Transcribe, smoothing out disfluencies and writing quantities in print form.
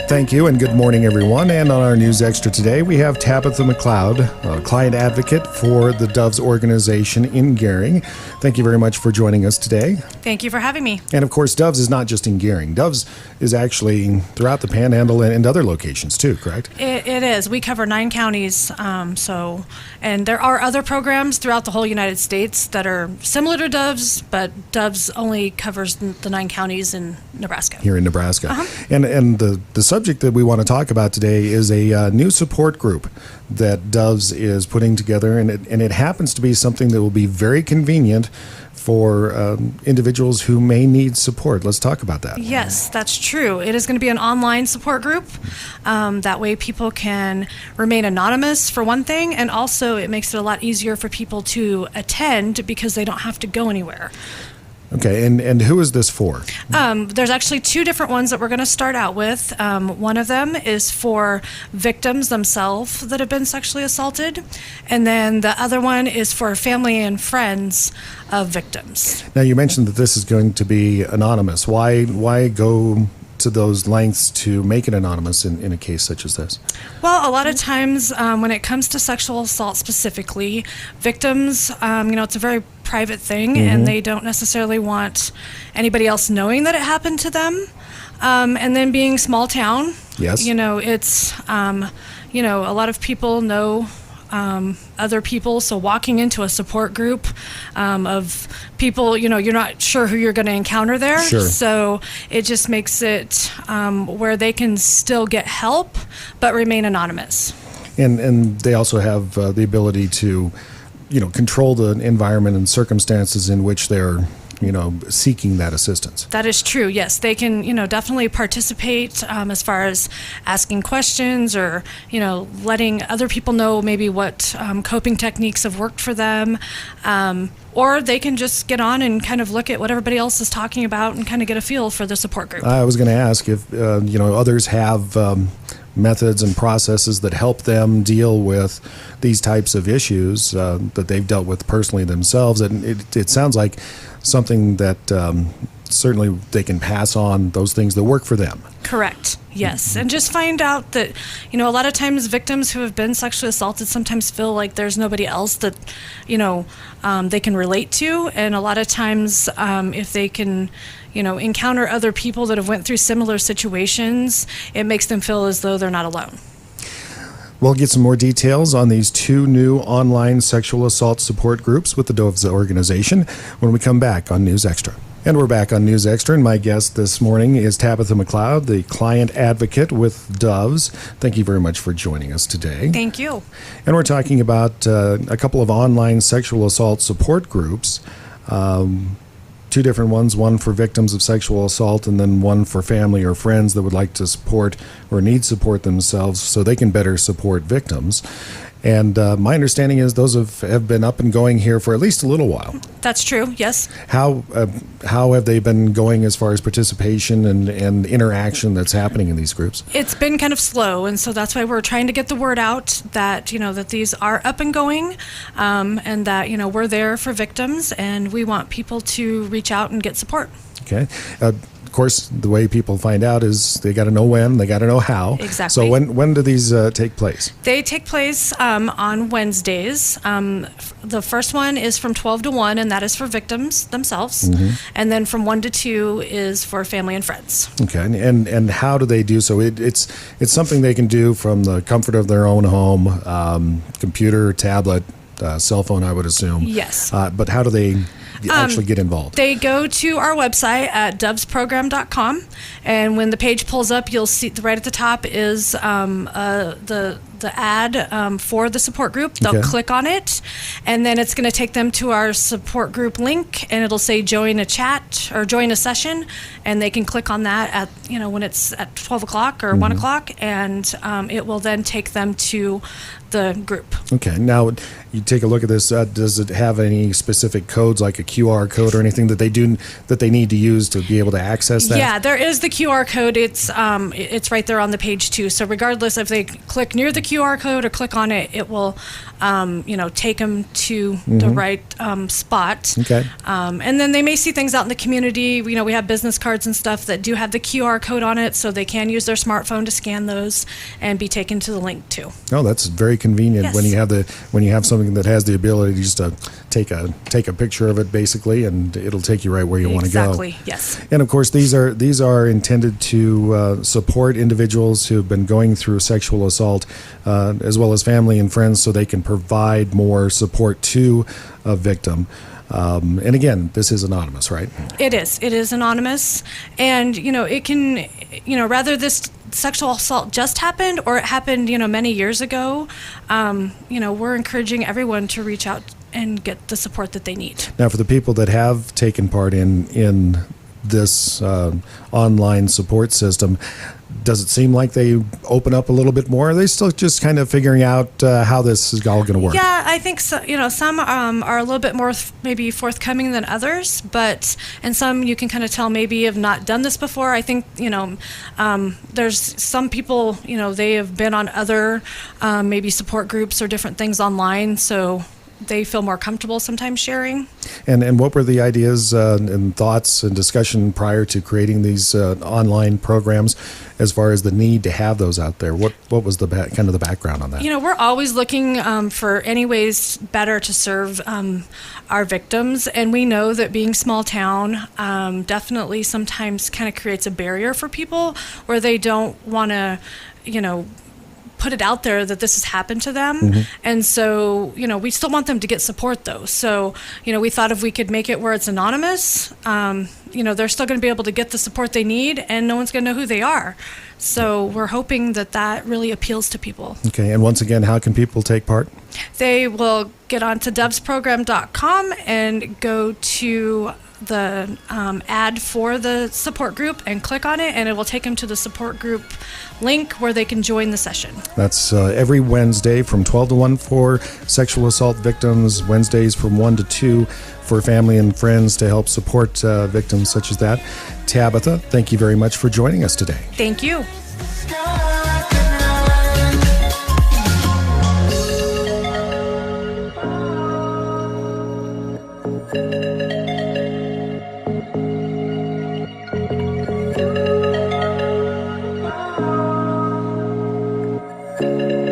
Thank you, and good morning, everyone. And on our News Extra today, we have Tabitha McCloud, Client Advocate for the Doves organization in Gering. Thank you very much for joining us today. Thank you for having me. And of course, Doves is not just in Gering. Doves is actually throughout the Panhandle and other locations too, correct? It is. We cover 9 counties, and there are other programs throughout the whole United States that are similar to Doves, but Doves only covers the 9 counties in Nebraska. Here in Nebraska. Uh-huh. And the subject that we want to talk about today is a new support group that Doves is putting together, and it happens to be something that will be very convenient for individuals who may need support. Let's talk about that. Yes, that's true. It is going to be an online support group. That way people can remain anonymous for one thing, and also it makes it a lot easier for people to attend because they don't have to go anywhere. Okay, and who is this for? There's actually 2 different ones that we're going to start out with. One of them is for victims themselves that have been sexually assaulted, and then the other one is for family and friends of victims. Now, you mentioned that this is going to be anonymous. Why go to those lengths to make it anonymous in a case such as this? Well, a lot of times when it comes to sexual assault specifically, victims, it's a very private thing, and they don't necessarily want anybody else knowing that it happened to them. And then being small town, yes, it's, a lot of people know other people, so walking into a support group of people, you're not sure who you're going to encounter there. Sure. So it just makes it where they can still get help but remain anonymous. And they also have the ability to, control the environment and circumstances in which they're seeking that assistance. That is true, yes. They can, definitely participate as far as asking questions or, letting other people know maybe what coping techniques have worked for them. Or they can just get on and kind of look at what everybody else is talking about and kind of get a feel for the support group. I was going to ask if, others have methods and processes that help them deal with these types of issues that they've dealt with personally themselves. And it sounds like something that certainly they can pass on those things that work for them. Correct. Yes. And just find out that, a lot of times victims who have been sexually assaulted sometimes feel like there's nobody else that, they can relate to. And a lot of times if they can, encounter other people that have went through similar situations, it makes them feel as though they're not alone. We'll get some more details on these 2 new online sexual assault support groups with the Doves organization when we come back on News Extra. And we're back on News Extra, and my guest this morning is Tabitha McCloud, the Client Advocate with Doves. Thank you very much for joining us today. Thank you. And we're talking about a couple of online sexual assault support groups. 2 different ones, one for victims of sexual assault and then one for family or friends that would like to support or need support themselves so they can better support victims. And my understanding is those have been up and going here for at least a little while. That's true, yes. How have they been going as far as participation and interaction that's happening in these groups? It's been kind of slow, and so that's why we're trying to get the word out that, that these are up and going, and that, we're there for victims, and we want people to reach out and get support. Okay. Of course, the way people find out is they got to know when, they got to know how. Exactly. So when do these take place? They take place on Wednesdays. The first one is from 12 to 1, and that is for victims themselves. And then from 1 to 2 is for family and friends. Okay. And how do they do so? It's something they can do from the comfort of their own home, computer, tablet, cell phone, I would assume. Yes. But how do they actually get involved? They go to our website at dovesprogram.com, and when the page pulls up, you'll see right at the top is the ad for the support group. They'll click on it, and then it's going to take them to our support group link, and it'll say join a chat or join a session, and they can click on that at when it's at 12 o'clock or 1 o'clock, and it will then take them to the group. Okay. Now, you take a look at this. Does it have any specific codes, like a QR code or anything that they need to use to be able to access that? Yeah, there is the QR code. It's right there on the page too. So regardless if they click near the QR code or click on it, it will, take them to the right spot. Okay. And then they may see things out in the community. We have business cards and stuff that do have the QR code on it, so they can use their smartphone to scan those and be taken to the link too. Oh, that's very convenient. Yes. when you have something that has the ability just to take a picture of it basically, and it'll take you right where you want to go. Exactly. Yes. And of course, these are intended to support individuals who have been going through sexual assault, as well as family and friends, so they can provide more support to a victim. And again, this is anonymous, right? It is. It is anonymous, and it can, rather this sexual assault just happened or it happened, many years ago. We're encouraging everyone to reach out and get the support that they need. Now, for the people that have taken part in this online support system, does it seem like they open up a little bit more? Are they still just kind of figuring out how this is all going to work? Yeah, I think so. Some are a little bit more maybe forthcoming than others, and some you can kind of tell maybe have not done this before. I think there's some people they have been on other maybe support groups or different things online, so they feel more comfortable sometimes sharing. And what were the ideas and thoughts and discussion prior to creating these online programs, as far as the need to have those out there? What was the kind of the background on that? We're always looking for any ways better to serve our victims, and we know that being small town definitely sometimes kind of creates a barrier for people where they don't want to, put it out there that this has happened to them. Mm-hmm. And so, we still want them to get support though. So, we thought if we could make it where it's anonymous, they're still going to be able to get the support they need and no one's going to know who they are. So we're hoping that really appeals to people. Okay, and once again, how can people take part? They will get onto dubsprogram.com and go to the ad for the support group and click on it, and it will take them to the support group link where they can join the session. That's every Wednesday from 12 to 1 for sexual assault victims, Wednesdays from 1 to 2 for family and friends to help support victims such as that. Tabitha, thank you very much for joining us today. Thank you. Thank you.